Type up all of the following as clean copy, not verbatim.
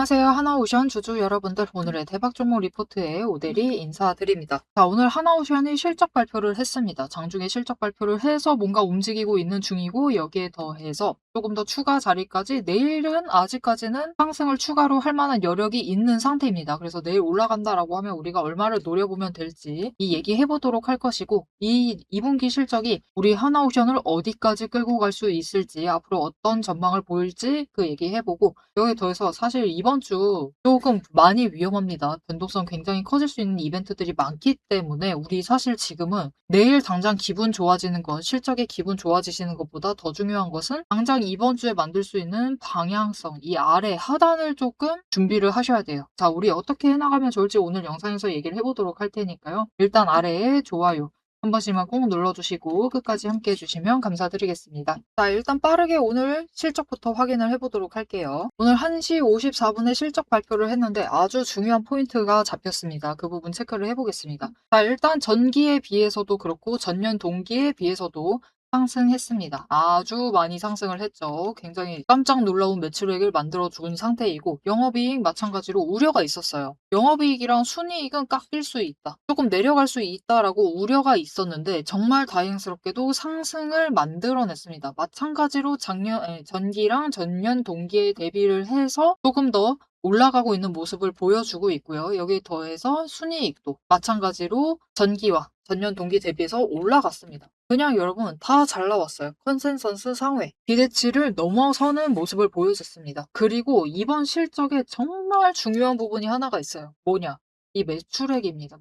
안녕하세요. 하나오션 주주 여러분들, 오늘의 대박 종목 리포트에 오대리 인사드립니다. 자, 오늘 하나오션이 실적 발표를 했습니다. 장중에 실적 발표를 해서 뭔가 움직이고 있는 중이고, 여기에 더해서 조금 더 추가 자리까지, 내일은 아직까지는 상승을 추가로 할 만한 여력이 있는 상태입니다. 그래서 내일 올라간다라고 하면 우리가 얼마를 노려보면 될지 이 얘기 해보도록 할 것이고, 이 2분기 실적이 우리 하나오션을 어디까지 끌고 갈 수 있을지, 앞으로 어떤 전망을 보일지 그 얘기 해보고, 여기에 더해서 사실 이번 주 조금 많이 위험합니다. 변동성 굉장히 커질 수 있는 이벤트들이 많기 때문에 우리 사실 지금은 내일 당장 기분 좋아지는 것, 실적에 기분 좋아지시는 것보다 더 중요한 것은 당장 이번 주에 만들 수 있는 방향성, 이 아래 하단을 조금 준비를 하셔야 돼요. 자, 우리 어떻게 해나가면 좋을지 오늘 영상에서 얘기를 해보도록 할 테니까요. 일단 아래에 좋아요 한 번씩만 꼭 눌러주시고 끝까지 함께 해주시면 감사드리겠습니다. 자, 일단 빠르게 오늘 실적부터 확인을 해보도록 할게요. 오늘 1시 54분에 실적 발표를 했는데 아주 중요한 포인트가 잡혔습니다. 그 부분 체크를 해보겠습니다. 자, 일단 전기에 비해서도 그렇고 전년 동기에 비해서도 상승했습니다. 아주 많이 상승을 했죠. 굉장히 깜짝 놀라운 매출액을 만들어준 상태이고, 영업이익 마찬가지로 우려가 있었어요. 영업이익이랑 순이익은 깎일 수 있다, 조금 내려갈 수 있다라고 우려가 있었는데 정말 다행스럽게도 상승을 만들어냈습니다. 마찬가지로 전기랑 전년 동기에 대비를 해서 조금 더 올라가고 있는 모습을 보여주고 있고요. 여기에 더해서 순이익도 마찬가지로 전기와 전년 동기 대비해서 올라갔습니다. 그냥 여러분 다 잘 나왔어요. 컨센서스 상회, 기대치를 넘어서는 모습을 보여줬습니다. 그리고 이번 실적에 정말 중요한 부분이 하나가 있어요. 뭐냐? 이 매출액입니다.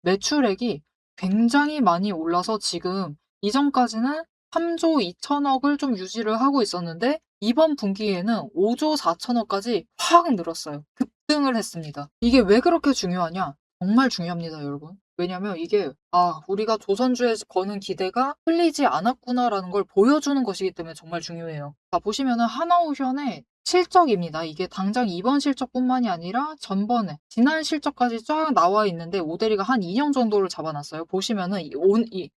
매출액이 굉장히 많이 올라서 지금 이전까지는 3조 2천억을 좀 유지를 하고 있었는데 이번 분기에는 5조 4천억까지 확 늘었어요. 급등을 했습니다. 이게 왜 그렇게 중요하냐? 정말 중요합니다, 여러분. 왜냐면 이게 우리가 조선주에 거는 기대가 틀리지 않았구나라는 걸 보여주는 것이기 때문에 정말 중요해요. 자, 보시면은 하나오션의 실적입니다. 이게 당장 이번 실적뿐만이 아니라 전번에 지난 실적까지 쫙 나와 있는데 오대리가 한 2년 정도를 잡아놨어요. 보시면은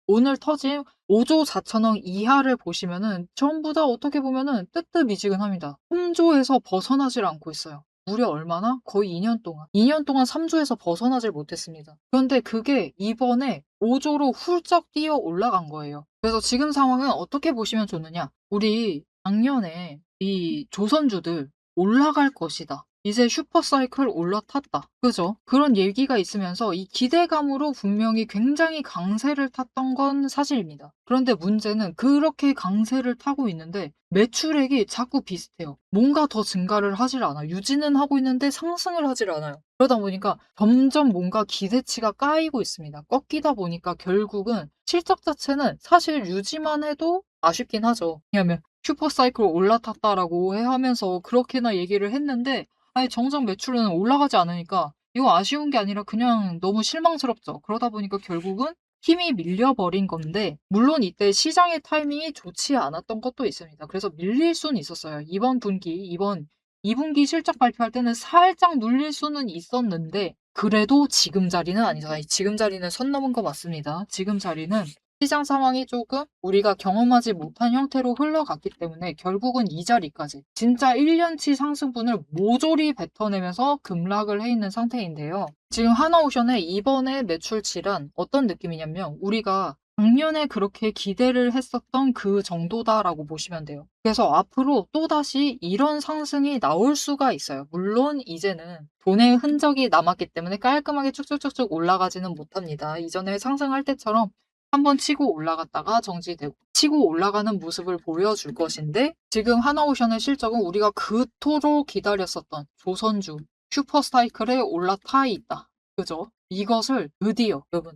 오늘 터진 5조 4천억 이하를 보시면은 전부 다 어떻게 보면은 뜨뜻미지근합니다. 3조에서 벗어나질 않고 있어요. 무려 얼마나? 거의 2년 동안. 2년 동안 3조에서 벗어나질 못했습니다. 그런데 그게 이번에 5조로 훌쩍 뛰어 올라간 거예요. 그래서 지금 상황은 어떻게 보시면 좋느냐? 우리 작년에 이 조선주들 올라갈 것이다, 이제 슈퍼사이클 올라탔다, 그죠? 그런 얘기가 있으면서 이 기대감으로 분명히 굉장히 강세를 탔던 건 사실입니다. 그런데 문제는 그렇게 강세를 타고 있는데 매출액이 자꾸 비슷해요. 뭔가 더 증가를 하질 않아요. 유지는 하고 있는데 상승을 하질 않아요. 그러다 보니까 점점 뭔가 기대치가 까이고 있습니다. 꺾이다 보니까 결국은 실적 자체는 사실 유지만 해도 아쉽긴 하죠. 왜냐하면 슈퍼사이클 올라탔다라고 하면서 그렇게나 얘기를 했는데 아니 정작 매출은 올라가지 않으니까 이거 아쉬운 게 아니라 그냥 너무 실망스럽죠. 그러다 보니까 결국은 힘이 밀려버린 건데, 물론 이때 시장의 타이밍이 좋지 않았던 것도 있습니다. 그래서 밀릴 수는 있었어요. 이번 2분기 실적 발표할 때는 살짝 눌릴 수는 있었는데 그래도 지금 자리는 아니죠. 아니, 지금 자리는 선 넘은 거 맞습니다. 지금 자리는 시장 상황이 조금 우리가 경험하지 못한 형태로 흘러갔기 때문에 결국은 이 자리까지 진짜 1년치 상승분을 모조리 뱉어내면서 급락을 해 있는 상태인데요. 지금 하나오션의 이번에 매출치란 어떤 느낌이냐면 우리가 작년에 그렇게 기대를 했었던 그 정도다라고 보시면 돼요. 그래서 앞으로 또다시 이런 상승이 나올 수가 있어요. 물론 이제는 돈의 흔적이 남았기 때문에 깔끔하게 쭉쭉쭉쭉 올라가지는 못합니다. 이전에 상승할 때처럼 한번 치고 올라갔다가 정지되고 치고 올라가는 모습을 보여줄 것인데, 지금 하나오션의 실적은 우리가 그토록 기다렸었던 조선주 슈퍼사이클에 올라타 있다, 그죠? 이것을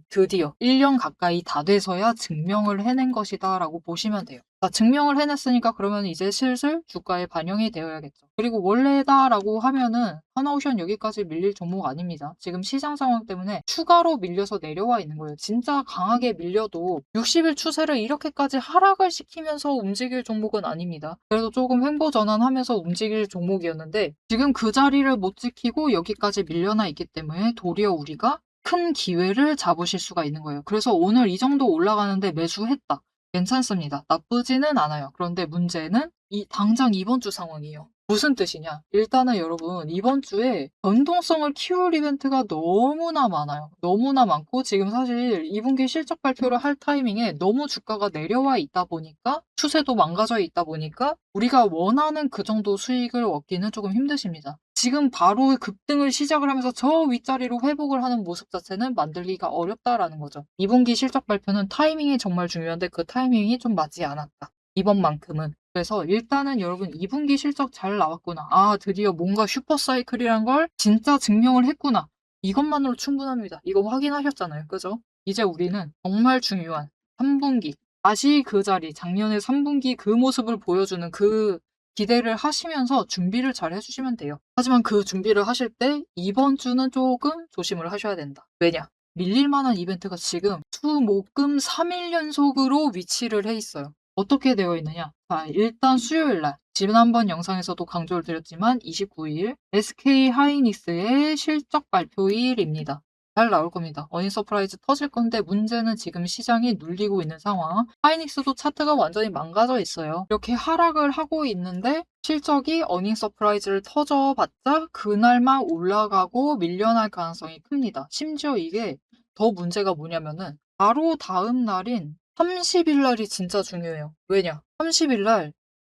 드디어 1년 가까이 다 돼서야 증명을 해낸 것이다 라고 보시면 돼요. 자, 증명을 해냈으니까 그러면 이제 슬슬 주가에 반영이 되어야겠죠. 그리고 원래다라고 하면은 하나오션 여기까지 밀릴 종목 아닙니다. 지금 시장 상황 때문에 추가로 밀려서 내려와 있는 거예요. 진짜 강하게 밀려도 60일 추세를 이렇게까지 하락을 시키면서 움직일 종목은 아닙니다. 그래도 조금 횡보 전환하면서 움직일 종목이었는데 지금 그 자리를 못 지키고 여기까지 밀려나 있기 때문에 도리어 우리가 큰 기회를 잡으실 수가 있는 거예요. 그래서 오늘 이 정도 올라가는데 매수했다, 괜찮습니다. 나쁘지는 않아요. 그런데 문제는 당장 이번 주 상황이에요. 무슨 뜻이냐? 일단은 여러분 이번 주에 변동성을 키울 이벤트가 너무나 많아요. 너무나 많고 지금 사실 2분기 실적 발표를 할 타이밍에 너무 주가가 내려와 있다 보니까 추세도 망가져 있다 보니까 우리가 원하는 그 정도 수익을 얻기는 조금 힘드십니다. 지금 바로 급등을 시작을 하면서 저 윗자리로 회복을 하는 모습 자체는 만들기가 어렵다라는 거죠. 2분기 실적 발표는 타이밍이 정말 중요한데 그 타이밍이 좀 맞지 않았다. 이번만큼은. 그래서 일단은 여러분 2분기 실적 잘 나왔구나. 아, 드디어 뭔가 슈퍼사이클이란 걸 진짜 증명을 했구나. 이것만으로 충분합니다. 이거 확인하셨잖아요. 그죠? 이제 우리는 정말 중요한 3분기. 다시 그 자리, 작년에 3분기 그 모습을 보여주는 그 기대를 하시면서 준비를 잘 해주시면 돼요. 하지만 그 준비를 하실 때 이번 주는 조금 조심을 하셔야 된다. 왜냐? 밀릴 만한 이벤트가 지금 수, 목, 금 3일 연속으로 위치를 해 있어요. 어떻게 되어 있느냐? 자, 일단 수요일 날 지난번 영상에서도 강조를 드렸지만 29일 SK 하이닉스의 실적 발표일입니다. 잘 나올 겁니다. 어닝 서프라이즈 터질 건데 문제는 지금 시장이 눌리고 있는 상황. 하이닉스도 차트가 완전히 망가져 있어요. 이렇게 하락을 하고 있는데 실적이 어닝 서프라이즈를 터져봤자 그날만 올라가고 밀려날 가능성이 큽니다. 심지어 이게 더 문제가 뭐냐면은 바로 다음 날인 30일 날이 진짜 중요해요. 왜냐? 30일 날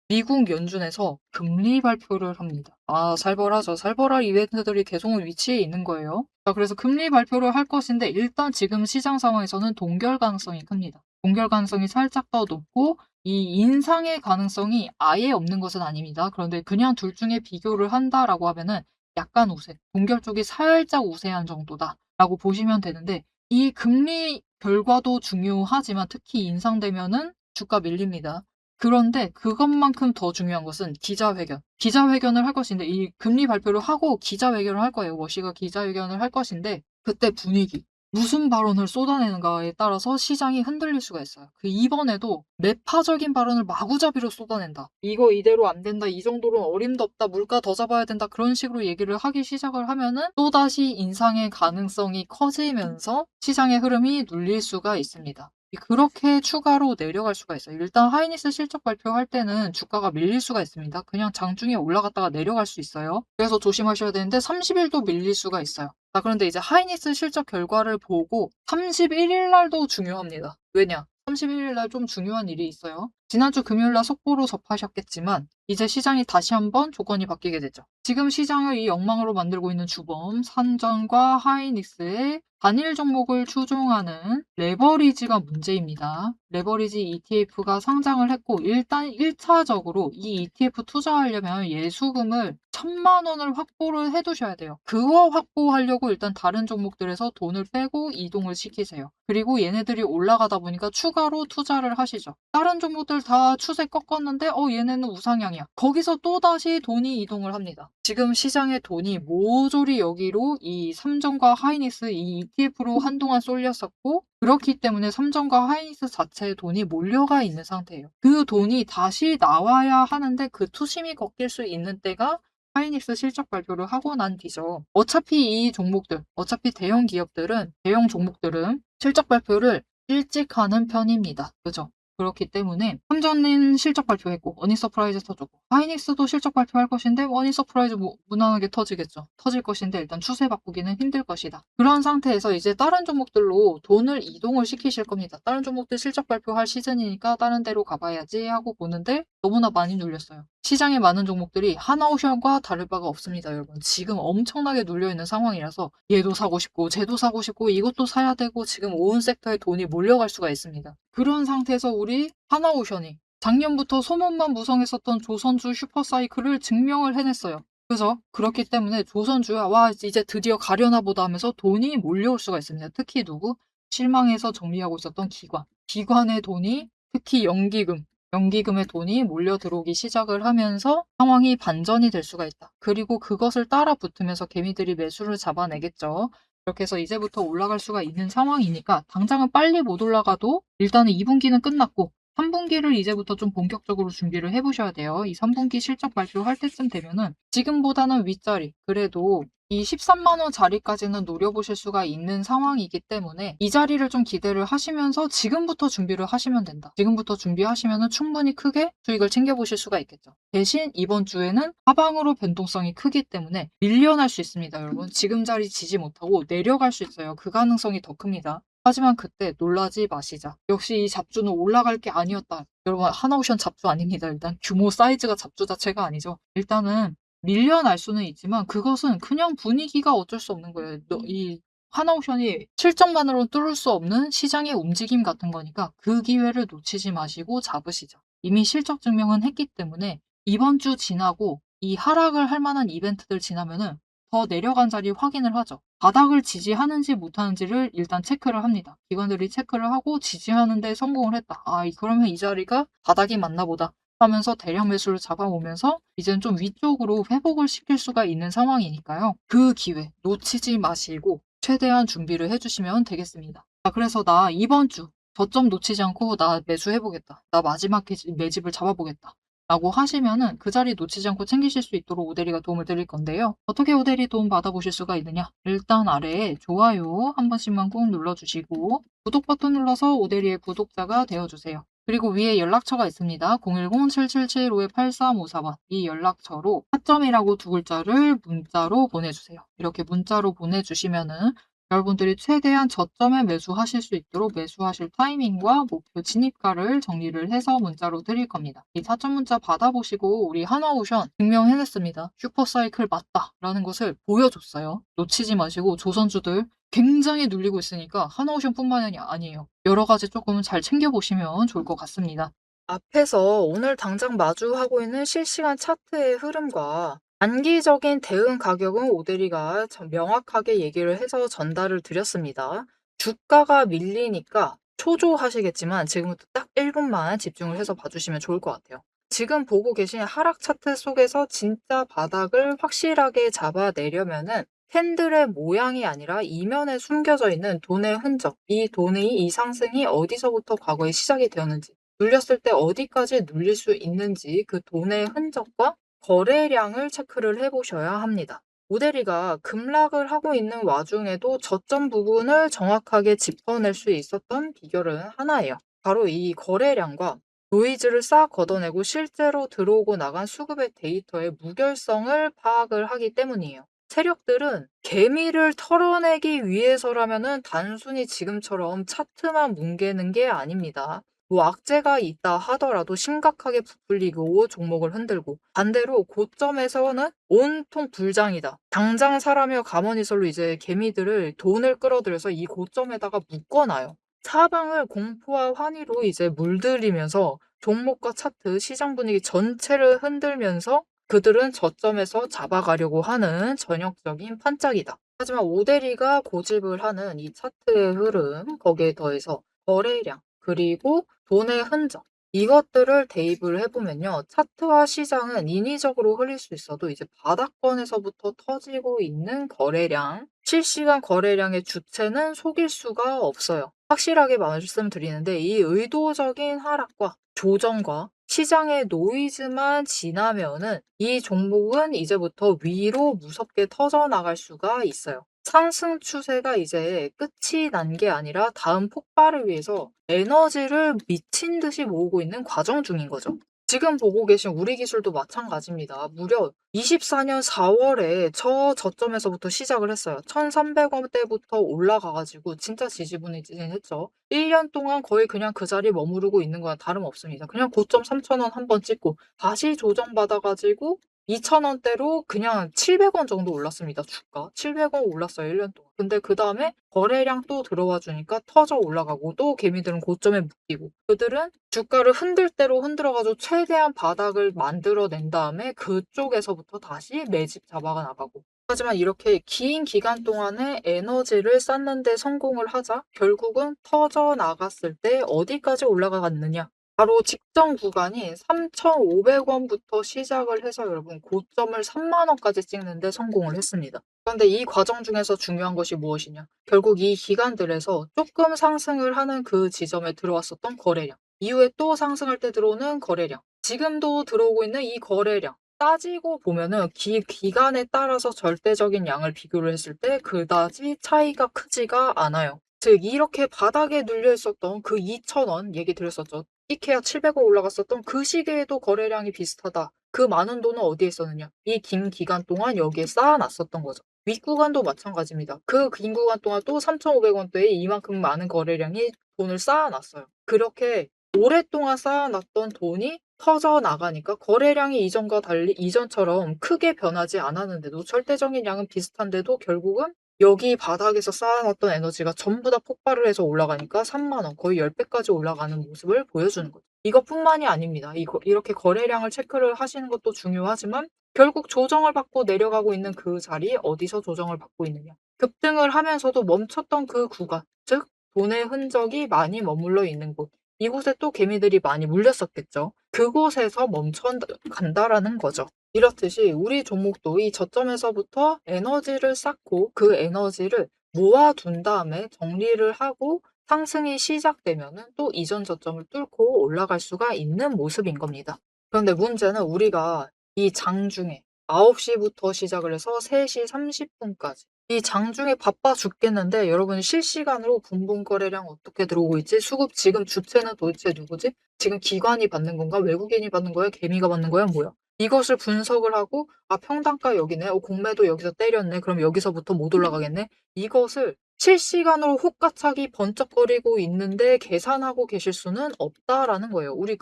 미국 연준에서 금리 발표를 합니다. 아, 살벌하죠. 살벌할 이벤트들이 계속 위치해 있는 거예요. 자, 그래서 금리 발표를 할 것인데 일단 지금 시장 상황에서는 동결 가능성이 큽니다. 동결 가능성이 살짝 더 높고 이 인상의 가능성이 아예 없는 것은 아닙니다. 그런데 그냥 둘 중에 비교를 한다라고 하면은 약간 우세, 동결 쪽이 살짝 우세한 정도다라고 보시면 되는데 이 금리 결과도 중요하지만 특히 인상되면은 주가 밀립니다. 그런데 그것만큼 더 중요한 것은 기자회견. 기자회견을 할 것인데 이 금리 발표를 하고 기자회견을 할 거예요. 워시가 기자회견을 할 것인데 그때 분위기. 무슨 발언을 쏟아내는가에 따라서 시장이 흔들릴 수가 있어요. 그 이번에도 매파적인 발언을 마구잡이로 쏟아낸다. 이거 이대로 안 된다. 이 정도로 어림도 없다. 물가 더 잡아야 된다. 그런 식으로 얘기를 하기 시작을 하면은 또다시 인상의 가능성이 커지면서 시장의 흐름이 눌릴 수가 있습니다. 그렇게 추가로 내려갈 수가 있어요. 일단 하이닉스 실적 발표할 때는 주가가 밀릴 수가 있습니다. 그냥 장중에 올라갔다가 내려갈 수 있어요. 그래서 조심하셔야 되는데 30일도 밀릴 수가 있어요. 자, 그런데 이제 하이닉스 실적 결과를 보고 31일 날도 중요합니다. 왜냐? 31일 날 좀 중요한 일이 있어요. 지난주 금요일 날 속보로 접하셨겠지만 이제 시장이 다시 한번 조건이 바뀌게 되죠. 지금 시장을 이 엉망으로 만들고 있는 주범, 산전과 하이닉스의 단일 종목을 추종하는 레버리지가 문제입니다. 레버리지 ETF가 상장을 했고 일단 1차적으로 이 ETF 투자하려면 예수금을 1,000만 원을 확보를 해두셔야 돼요. 그거 확보하려고 일단 다른 종목들에서 돈을 빼고 이동을 시키세요. 그리고 얘네들이 올라가다 보니까 추가로 투자를 하시죠. 다른 종목들 다 추세 꺾었는데 얘네는 우상향이야. 거기서 또다시 돈이 이동을 합니다. 지금 시장의 돈이 모조리 여기로 이 삼성과 하이닉스 이 ETF로 한동안 쏠렸었고 그렇기 때문에 삼성과 하이닉스 자체에 돈이 몰려가 있는 상태예요. 그 돈이 다시 나와야 하는데 그 투심이 꺾일 수 있는 때가 하이닉스 실적 발표를 하고 난 뒤죠. 어차피 이 종목들, 어차피 대형 기업들은, 대형 종목들은 실적 발표를 일찍 하는 편입니다. 그죠? 그렇기 때문에 삼성은 실적 발표했고 어닝 서프라이즈 터졌고 하이닉스도 실적 발표할 것인데 어닝 서프라이즈 무난하게 터지겠죠. 터질 것인데 일단 추세 바꾸기는 힘들 것이다. 그런 상태에서 이제 다른 종목들로 돈을 이동을 시키실 겁니다. 다른 종목들 실적 발표할 시즌이니까 다른 데로 가봐야지 하고 보는데 너무나 많이 눌렸어요. 시장에 많은 종목들이 하나오션과 다를 바가 없습니다, 여러분. 지금 엄청나게 눌려있는 상황이라서 얘도 사고 싶고 쟤도 사고 싶고 이것도 사야 되고 지금 온 섹터에 돈이 몰려갈 수가 있습니다. 그런 상태에서 우리 하나오션이 작년부터 소문만 무성했었던 조선주 슈퍼사이클을 증명을 해냈어요. 그죠? 그렇기 때문에 조선주야 와 이제 드디어 가려나 보다 하면서 돈이 몰려올 수가 있습니다. 특히 누구? 실망해서 정리하고 있었던 기관. 기관의 돈이 특히 연기금의 돈이 몰려 들어오기 시작을 하면서 상황이 반전이 될 수가 있다. 그리고 그것을 따라 붙으면서 개미들이 매수를 잡아내겠죠. 이렇게 해서 이제부터 올라갈 수가 있는 상황이니까 당장은 빨리 못 올라가도 일단은 2분기는 끝났고 3분기를 이제부터 좀 본격적으로 준비를 해보셔야 돼요. 이 3분기 실적 발표할 때쯤 되면은 지금보다는 윗자리, 그래도 이 13만 원 자리까지는 노려보실 수가 있는 상황이기 때문에 이 자리를 좀 기대를 하시면서 지금부터 준비를 하시면 된다. 지금부터 준비하시면은 충분히 크게 수익을 챙겨보실 수가 있겠죠. 대신 이번 주에는 하방으로 변동성이 크기 때문에 밀려날 수 있습니다, 여러분. 지금 자리 지지 못하고 내려갈 수 있어요. 그 가능성이 더 큽니다. 하지만 그때 놀라지 마시자. 역시 이 잡주는 올라갈 게 아니었다. 여러분, 하나오션 잡주 아닙니다. 일단 규모 사이즈가 잡주 자체가 아니죠. 일단은 밀려날 수는 있지만 그것은 그냥 분위기가 어쩔 수 없는 거예요. 이 하나옵션이 실적만으로는 뚫을 수 없는 시장의 움직임 같은 거니까 그 기회를 놓치지 마시고 잡으시죠. 이미 실적 증명은 했기 때문에 이번 주 지나고 이 하락을 할 만한 이벤트들 지나면은 더 내려간 자리 확인을 하죠. 바닥을 지지하는지 못하는지를 일단 체크를 합니다. 기관들이 체크를 하고 지지하는 데 성공을 했다. 그러면 이 자리가 바닥이 맞나 보다 하면서 대량 매수를 잡아오면서 이제는 좀 위쪽으로 회복을 시킬 수가 있는 상황이니까요. 그 기회 놓치지 마시고 최대한 준비를 해주시면 되겠습니다. 그래서 나 이번 주 저점 놓치지 않고 나 매수해보겠다. 나 마지막 매집을 잡아보겠다. 라고 하시면은 그 자리 놓치지 않고 챙기실 수 있도록 오대리가 도움을 드릴 건데요. 어떻게 오대리 도움 받아보실 수가 있느냐? 일단 아래에 좋아요 한 번씩만 꾹 눌러주시고 구독 버튼 눌러서 오대리의 구독자가 되어주세요. 그리고 위에 연락처가 있습니다. 010-7775-8354번 이 연락처로 타점이라고 두 글자를 문자로 보내주세요. 이렇게 문자로 보내주시면은 여러분들이 최대한 저점에 매수하실 수 있도록 매수하실 타이밍과 목표 진입가를 정리를 해서 문자로 드릴 겁니다. 이 타점 문자 받아보시고 우리 하나오션 증명해냈습니다. 슈퍼사이클 맞다라는 것을 보여줬어요. 놓치지 마시고 조선주들 굉장히 눌리고 있으니까 하나오션뿐만이 아니에요. 여러 가지 조금 잘 챙겨보시면 좋을 것 같습니다. 앞에서 오늘 당장 마주하고 있는 실시간 차트의 흐름과 단기적인 대응 가격은 오대리가 명확하게 얘기를 해서 전달을 드렸습니다. 주가가 밀리니까 초조하시겠지만 지금부터 딱 1분만 집중을 해서 봐주시면 좋을 것 같아요. 지금 보고 계신 하락 차트 속에서 진짜 바닥을 확실하게 잡아내려면은 캔들의 모양이 아니라 이면에 숨겨져 있는 돈의 흔적, 이 돈의 이 상승이 어디서부터 과거에 시작이 되었는지, 눌렸을 때 어디까지 눌릴 수 있는지 그 돈의 흔적과 거래량을 체크를 해보셔야 합니다. 오대리가 급락을 하고 있는 와중에도 저점 부분을 정확하게 짚어낼 수 있었던 비결은 하나예요. 바로 이 거래량과 노이즈를 싹 걷어내고 실제로 들어오고 나간 수급의 데이터의 무결성을 파악을 하기 때문이에요. 세력들은 개미를 털어내기 위해서라면은 단순히 지금처럼 차트만 뭉개는 게 아닙니다. 뭐 악재가 있다 하더라도 심각하게 부풀리고 종목을 흔들고, 반대로 고점에서는 온통 불장이다. 당장 사라며 가머니설로 이제 개미들을 돈을 끌어들여서 이 고점에다가 묶어놔요. 사방을 공포와 환희로 이제 물들이면서 종목과 차트, 시장 분위기 전체를 흔들면서 그들은 저점에서 잡아가려고 하는 전형적인 판짝이다. 하지만 오대리가 고집을 하는 이 차트의 흐름, 거기에 더해서 거래량, 그리고 돈의 흔적, 이것들을 대입을 해보면요. 차트와 시장은 인위적으로 흘릴 수 있어도 이제 바닥권에서부터 터지고 있는 거래량, 실시간 거래량의 주체는 속일 수가 없어요. 확실하게 말씀드리는데 이 의도적인 하락과 조정과 시장의 노이즈만 지나면은 이 종목은 이제부터 위로 무섭게 터져나갈 수가 있어요. 상승 추세가 이제 끝이 난 게 아니라 다음 폭발을 위해서 에너지를 미친 듯이 모으고 있는 과정 중인 거죠. 지금 보고 계신 우리 기술도 마찬가지입니다. 무려 24년 4월에 저점에서부터 시작을 했어요. 1,300원대부터 올라가가지고 진짜 지지부진했죠. 1년 동안 거의 그냥 그 자리에 머무르고 있는 거랑 다름없습니다. 그냥 고점 3,000원 한번 찍고 다시 조정받아가지고 2,000원대로 그냥 700원 정도 올랐습니다. 주가 700원 올랐어요. 1년 동안. 근데 그 다음에 거래량 또 들어와 주니까 터져 올라가고, 또 개미들은 고점에 묶이고, 그들은 주가를 흔들 대로 흔들어가지고 최대한 바닥을 만들어낸 다음에 그쪽에서부터 다시 매집 잡아가 나가고. 하지만 이렇게 긴 기간 동안에 에너지를 쌓는 데 성공을 하자 결국은 터져 나갔을 때 어디까지 올라가갔느냐, 바로 직전 구간인 3,500원부터 시작을 해서 여러분 고점을 3만 원까지 찍는데 성공을 했습니다. 그런데 이 과정 중에서 중요한 것이 무엇이냐? 결국 이 기간들에서 조금 상승을 하는 그 지점에 들어왔었던 거래량, 이후에 또 상승할 때 들어오는 거래량, 지금도 들어오고 있는 이 거래량, 따지고 보면은 기간에 따라서 절대적인 양을 비교를 했을 때 그다지 차이가 크지가 않아요. 즉 이렇게 바닥에 눌려 있었던 그 2,000원 얘기 드렸었죠. 이케아 700원 올라갔었던 그 시기에도 거래량이 비슷하다. 그 많은 돈은 어디에 있었느냐? 이 긴 기간 동안 여기에 쌓아놨었던 거죠. 윗구간도 마찬가지입니다. 그 긴 구간 동안 또 3,500원대에 이만큼 많은 거래량이 돈을 쌓아놨어요. 그렇게 오랫동안 쌓아놨던 돈이 터져나가니까 거래량이 이전과 달리 이전처럼 크게 변하지 않았는데도 절대적인 양은 비슷한데도 결국은 여기 바닥에서 쌓아놨던 에너지가 전부 다 폭발을 해서 올라가니까 3만 원, 거의 10배까지 올라가는 모습을 보여주는 거죠. 이것뿐만이 아닙니다. 이렇게 거래량을 체크를 하시는 것도 중요하지만 결국 조정을 받고 내려가고 있는 그 자리 어디서 조정을 받고 있느냐. 급등을 하면서도 멈췄던 그 구간, 즉 돈의 흔적이 많이 머물러 있는 곳. 이곳에 또 개미들이 많이 물렸었겠죠. 그곳에서 멈춰 간다라는 거죠. 이렇듯이 우리 종목도 이 저점에서부터 에너지를 쌓고 그 에너지를 모아둔 다음에 정리를 하고 상승이 시작되면은 또 이전 저점을 뚫고 올라갈 수가 있는 모습인 겁니다. 그런데 문제는 우리가 이 장중에 9시부터 시작을 해서 3시 30분까지 이 장중에 바빠 죽겠는데 여러분 실시간으로 분봉 거래량 어떻게 들어오고 있지? 수급 지금 주체는 도대체 누구지? 지금 기관이 받는 건가? 외국인이 받는 거야? 개미가 받는 거야? 뭐야? 이것을 분석을 하고 평단가 여기네. 공매도 여기서 때렸네. 그럼 여기서부터 못 올라가겠네. 이것을 실시간으로 혹가차기 번쩍거리고 있는데 계산하고 계실 수는 없다라는 거예요. 우리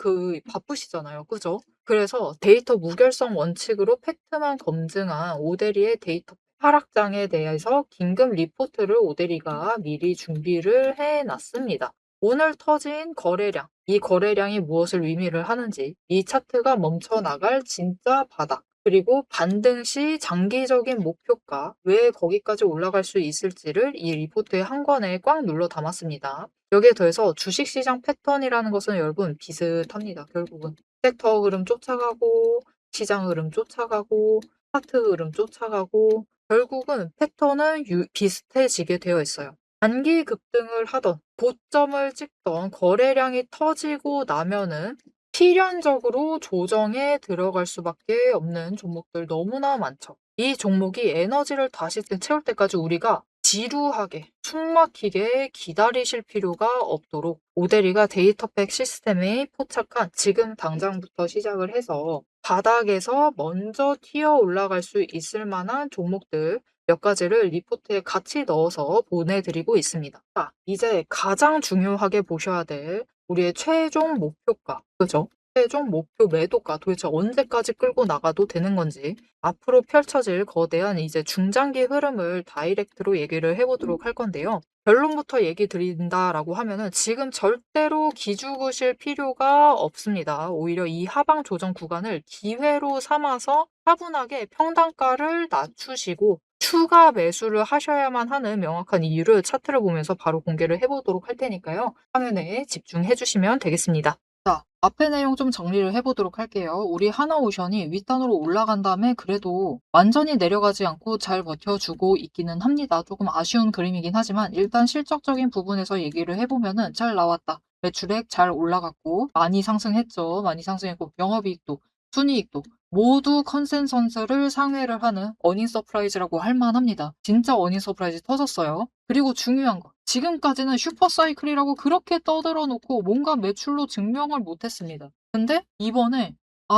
바쁘시잖아요. 그죠? 그래서 데이터 무결성 원칙으로 팩트만 검증한 오데리의 데이터 하락장에 대해서 긴급 리포트를 오데리가 미리 준비를 해놨습니다. 오늘 터진 거래량, 이 거래량이 무엇을 의미를 하는지, 이 차트가 멈춰 나갈 진짜 바닥, 그리고 반등 시 장기적인 목표가 왜 거기까지 올라갈 수 있을지를 이 리포트의 한 권에 꽉 눌러 담았습니다. 여기에 더해서 주식시장 패턴이라는 것은 여러분 비슷합니다. 결국은 섹터 흐름 쫓아가고 시장 흐름 쫓아가고 차트 흐름 쫓아가고 결국은 패턴은 비슷해지게 되어 있어요. 단기 급등을 하던 고점을 찍던 거래량이 터지고 나면은 필연적으로 조정에 들어갈 수밖에 없는 종목들 너무나 많죠. 이 종목이 에너지를 다시 채울 때까지 우리가 지루하게 숨막히게 기다리실 필요가 없도록 오데리가 데이터팩 시스템에 포착한 지금 당장부터 시작을 해서 바닥에서 먼저 튀어 올라갈 수 있을 만한 종목들 몇 가지를 리포트에 같이 넣어서 보내드리고 있습니다. 자, 이제 가장 중요하게 보셔야 될 우리의 최종 목표가, 그죠? 최종 목표 매도가 도대체 언제까지 끌고 나가도 되는 건지 앞으로 펼쳐질 거대한 이제 중장기 흐름을 다이렉트로 얘기를 해보도록 할 건데요. 결론부터 얘기 드린다라고 하면은 지금 절대로 기죽으실 필요가 없습니다. 오히려 이 하방 조정 구간을 기회로 삼아서 차분하게 평단가를 낮추시고 추가 매수를 하셔야만 하는 명확한 이유를 차트를 보면서 바로 공개를 해보도록 할 테니까요. 화면에 집중해 주시면 되겠습니다. 자, 앞에 내용 좀 정리를 해보도록 할게요. 우리 하나오션이 윗단으로 올라간 다음에 그래도 완전히 내려가지 않고 잘 버텨주고 있기는 합니다. 조금 아쉬운 그림이긴 하지만 일단 실적적인 부분에서 얘기를 해보면은 잘 나왔다. 매출액 잘 올라갔고 많이 상승했죠. 많이 상승했고 영업이익도 순이익도 모두 컨센서스를 상회를 하는 어닝 서프라이즈라고 할 만합니다. 진짜 어닝 서프라이즈 터졌어요. 그리고 중요한 거. 지금까지는 슈퍼사이클이라고 그렇게 떠들어 놓고 뭔가 매출로 증명을 못했습니다. 근데 이번에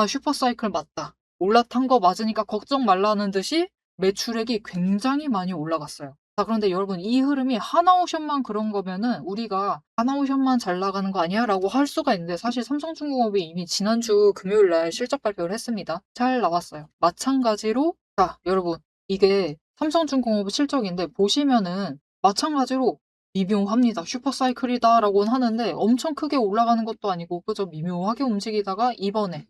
슈퍼사이클 맞다. 올라탄 거 맞으니까 걱정 말라는 듯이 매출액이 굉장히 많이 올라갔어요. 자, 그런데 여러분 이 흐름이 하나오션만 그런 거면은 우리가 하나오션만 잘 나가는 거 아니야? 라고 할 수가 있는데 사실 삼성중공업이 이미 지난주 금요일 날 실적 발표를 했습니다. 잘 나왔어요. 마찬가지로 자, 여러분 이게 삼성중공업 실적인데 보시면은 마찬가지로 미묘합니다. 슈퍼사이클이다라고는 하는데 엄청 크게 올라가는 것도 아니고 그저 미묘하게 움직이다가 이번에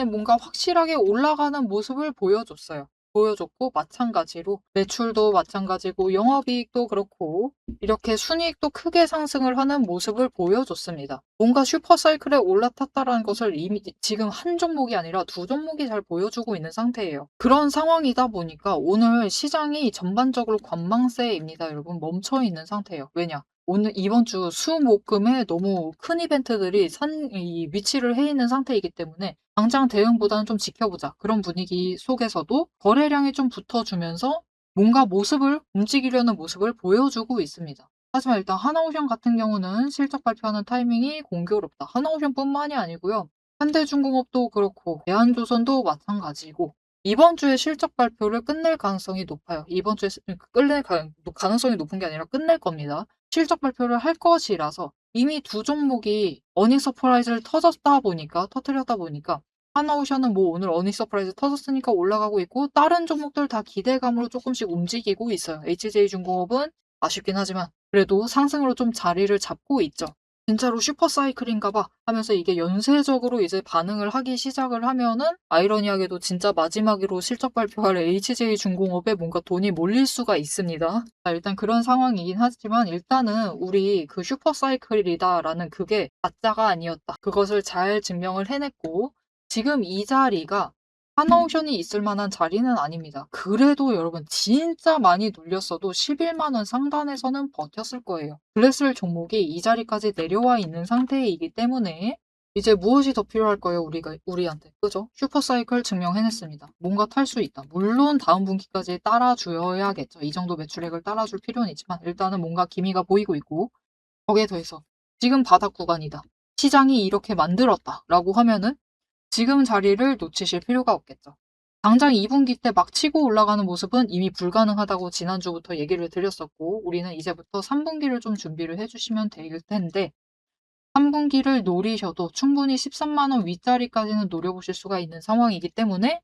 뭔가 확실하게 올라가는 모습을 보여줬어요. 보여줬고 마찬가지로 매출도 마찬가지고 영업이익도 그렇고 이렇게 순이익도 크게 상승을 하는 모습을 보여줬습니다. 뭔가 슈퍼사이클에 올라탔다라는 것을 이미 지금 한 종목이 아니라 두 종목이 잘 보여주고 있는 상태예요. 그런 상황이다 보니까 오늘 시장이 전반적으로 관망세입니다. 여러분 멈춰있는 상태예요. 왜냐? 오늘 이번 주 수목금에 너무 큰 이벤트들이 이 위치를 해 있는 상태이기 때문에 당장 대응보다는 좀 지켜보자. 그런 분위기 속에서도 거래량이 좀 붙어주면서 뭔가 움직이려는 모습을 보여주고 있습니다. 하지만 일단 하나오션 같은 경우는 실적 발표하는 타이밍이 공교롭다. 하나오션뿐만이 아니고요. 현대중공업도 그렇고 대한조선도 마찬가지고 이번 주에 실적 발표를 끝낼 가능성이 높아요. 이번 주에 끝낼 가능성이 높은 게 아니라 끝낼 겁니다. 실적 발표를 할 것이라서 이미 두 종목이 어닝 서프라이즈를 터뜨렸다 보니까 하나오션은 뭐 오늘 어닝 서프라이즈 터졌으니까 올라가고 있고 다른 종목들 다 기대감으로 조금씩 움직이고 있어요. HJ중공업은 아쉽긴 하지만 그래도 상승으로 좀 자리를 잡고 있죠. 진짜로 슈퍼사이클인가 봐 하면서 이게 연쇄적으로 이제 반응을 하기 시작을 하면은 아이러니하게도 진짜 마지막으로 실적 발표할 HJ중공업에 뭔가 돈이 몰릴 수가 있습니다. 자, 일단 그런 상황이긴 하지만 일단은 우리 그 슈퍼사이클이다라는 그게 가짜가 아니었다. 그것을 잘 증명을 해냈고 지금 이 자리가 하나옵션이 있을 만한 자리는 아닙니다. 그래도 여러분 진짜 많이 눌렸어도 11만 원 상단에서는 버텼을 거예요. 블랙스웰 종목이 이 자리까지 내려와 있는 상태이기 때문에 이제 무엇이 더 필요할 거예요, 우리한테. 그죠? 슈퍼사이클 증명해냈습니다. 뭔가 탈 수 있다. 물론 다음 분기까지 따라줘야겠죠. 이 정도 매출액을 따라줄 필요는 있지만 일단은 뭔가 기미가 보이고 있고 거기에 더해서 지금 바닥 구간이다. 시장이 이렇게 만들었다라고 하면은 지금 자리를 놓치실 필요가 없겠죠. 당장 2분기 때 막 치고 올라가는 모습은 이미 불가능하다고 지난주부터 얘기를 드렸었고 우리는 이제부터 3분기를 좀 준비를 해주시면 될 텐데 3분기를 노리셔도 충분히 13만 원 윗자리까지는 노려보실 수가 있는 상황이기 때문에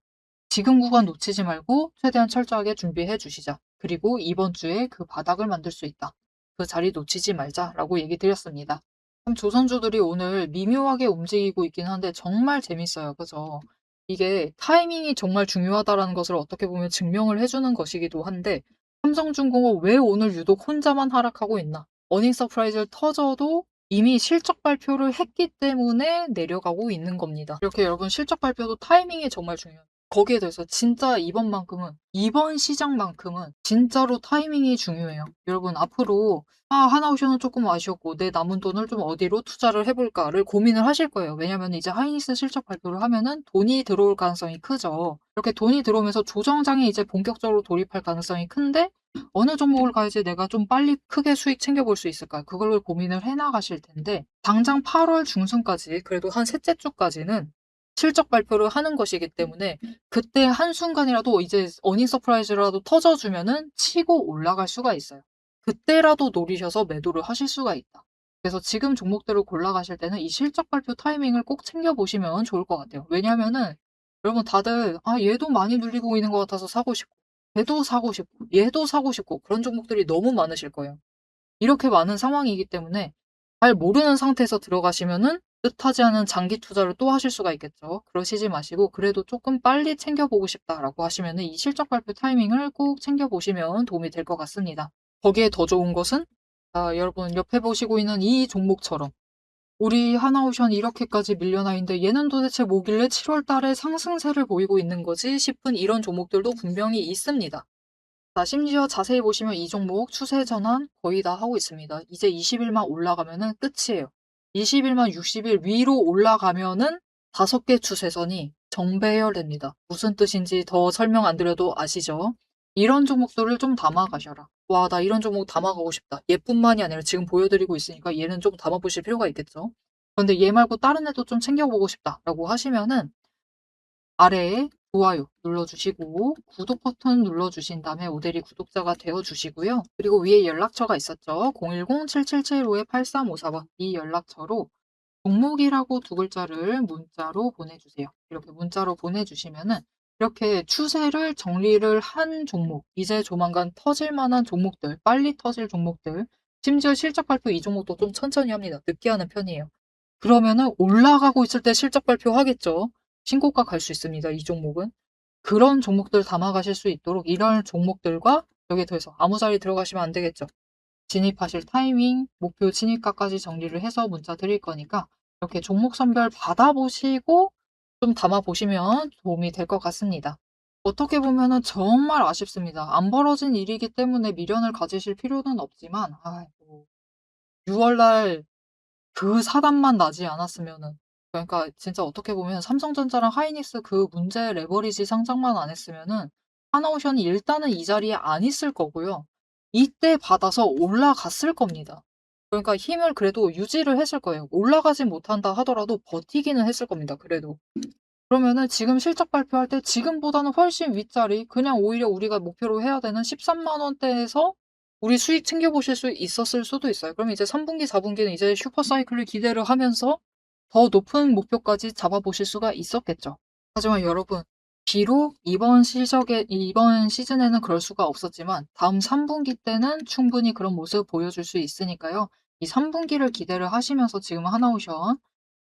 지금 구간 놓치지 말고 최대한 철저하게 준비해 주시자. 그리고 이번 주에 그 바닥을 만들 수 있다. 그 자리 놓치지 말자라고 얘기 드렸습니다. 참 조선주들이 오늘 미묘하게 움직이고 있긴 한데 정말 재밌어요. 그죠? 이게 타이밍이 정말 중요하다라는 것을 어떻게 보면 증명을 해주는 것이기도 한데 삼성중공업 왜 오늘 유독 혼자만 하락하고 있나? 어닝 서프라이즈를 터져도 이미 실적 발표를 했기 때문에 내려가고 있는 겁니다. 이렇게 여러분 실적 발표도 타이밍이 정말 중요해요. 거기에 대해서 진짜 이번 시장만큼은 진짜로 타이밍이 중요해요. 여러분 앞으로 하나오션은 조금 아쉬웠고 내 남은 돈을 좀 어디로 투자를 해볼까를 고민을 하실 거예요. 왜냐면 이제 하이닉스 실적 발표를 하면은 돈이 들어올 가능성이 크죠. 이렇게 돈이 들어오면서 조정장에 이제 본격적으로 돌입할 가능성이 큰데 어느 종목을 가야지 내가 좀 빨리 크게 수익 챙겨볼 수 있을까? 그걸 고민을 해나가실 텐데 당장 8월 중순까지 그래도 한 셋째 주까지는 실적 발표를 하는 것이기 때문에 그때 한순간이라도 이제 어닝 서프라이즈라도 터져주면은 치고 올라갈 수가 있어요. 그때라도 노리셔서 매도를 하실 수가 있다. 그래서 지금 종목들을 골라가실 때는 이 실적 발표 타이밍을 꼭 챙겨보시면 좋을 것 같아요. 왜냐면은 여러분 다들 얘도 많이 눌리고 있는 것 같아서 사고 싶고 얘도 사고 싶고 얘도 사고 싶고 그런 종목들이 너무 많으실 거예요. 이렇게 많은 상황이기 때문에 잘 모르는 상태에서 들어가시면은 뜻하지 않은 장기 투자를 또 하실 수가 있겠죠. 그러시지 마시고 그래도 조금 빨리 챙겨보고 싶다라고 하시면은 이 실적 발표 타이밍을 꼭 챙겨보시면 도움이 될 것 같습니다. 거기에 더 좋은 것은 여러분 옆에 보시고 있는 이 종목처럼 우리 하나오션 이렇게까지 밀려나 있는데 얘는 도대체 뭐길래 7월 달에 상승세를 보이고 있는 거지 싶은 이런 종목들도 분명히 있습니다. 자, 심지어 자세히 보시면 이 종목 추세 전환 거의 다 하고 있습니다. 이제 20일만 올라가면은 끝이에요. 20일만 60일 위로 올라가면은 5개 추세선이 정배열됩니다. 무슨 뜻인지 더 설명 안 드려도 아시죠? 이런 종목들을 좀 담아가셔라. 와, 나 이런 종목 담아가고 싶다. 얘뿐만이 아니라 지금 보여드리고 있으니까 얘는 좀 담아보실 필요가 있겠죠? 그런데 얘 말고 다른 애도 좀 챙겨보고 싶다라고 하시면은 아래에 좋아요 눌러주시고 구독 버튼 눌러주신 다음에 오데리 구독자가 되어주시고요. 그리고 위에 연락처가 있었죠. 010-7775-8354번 이 연락처로 종목이라고 두 글자를 문자로 보내주세요. 이렇게 문자로 보내주시면은 이렇게 추세를 정리를 한 종목, 이제 조만간 터질 만한 종목들, 빨리 터질 종목들, 심지어 실적 발표 이 종목도 좀 천천히 합니다. 늦게 하는 편이에요. 그러면은 올라가고 있을 때 실적 발표하겠죠. 신고가 갈 수 있습니다. 이 종목은. 그런 종목들 담아가실 수 있도록 이런 종목들과 여기에 더해서 아무 자리 들어가시면 안 되겠죠. 진입하실 타이밍, 목표 진입가까지 정리를 해서 문자 드릴 거니까 이렇게 종목 선별 받아보시고 좀 담아보시면 도움이 될 것 같습니다. 어떻게 보면은 정말 아쉽습니다. 안 벌어진 일이기 때문에 미련을 가지실 필요는 없지만, 6월 날 그 사단만 나지 않았으면은, 그러니까 진짜 어떻게 보면 삼성전자랑 하이닉스 그 문제 레버리지 상장만 안 했으면은 하나오션이 일단은 이 자리에 안 있을 거고요. 이때 받아서 올라갔을 겁니다. 그러니까 힘을 그래도 유지를 했을 거예요. 올라가진 못한다 하더라도 버티기는 했을 겁니다, 그래도. 그러면은 지금 실적 발표할 때 지금보다는 훨씬 윗자리, 그냥 오히려 우리가 목표로 해야 되는 13만 원대에서 우리 수익 챙겨보실 수 있었을 수도 있어요. 그럼 이제 3분기, 4분기는 이제 슈퍼 사이클을 기대를 하면서 더 높은 목표까지 잡아보실 수가 있었겠죠. 하지만 여러분, 비록 이번 시즌에는 그럴 수가 없었지만 다음 3분기 때는 충분히 그런 모습 보여줄 수 있으니까요. 이 3분기를 기대를 하시면서 지금 하나오션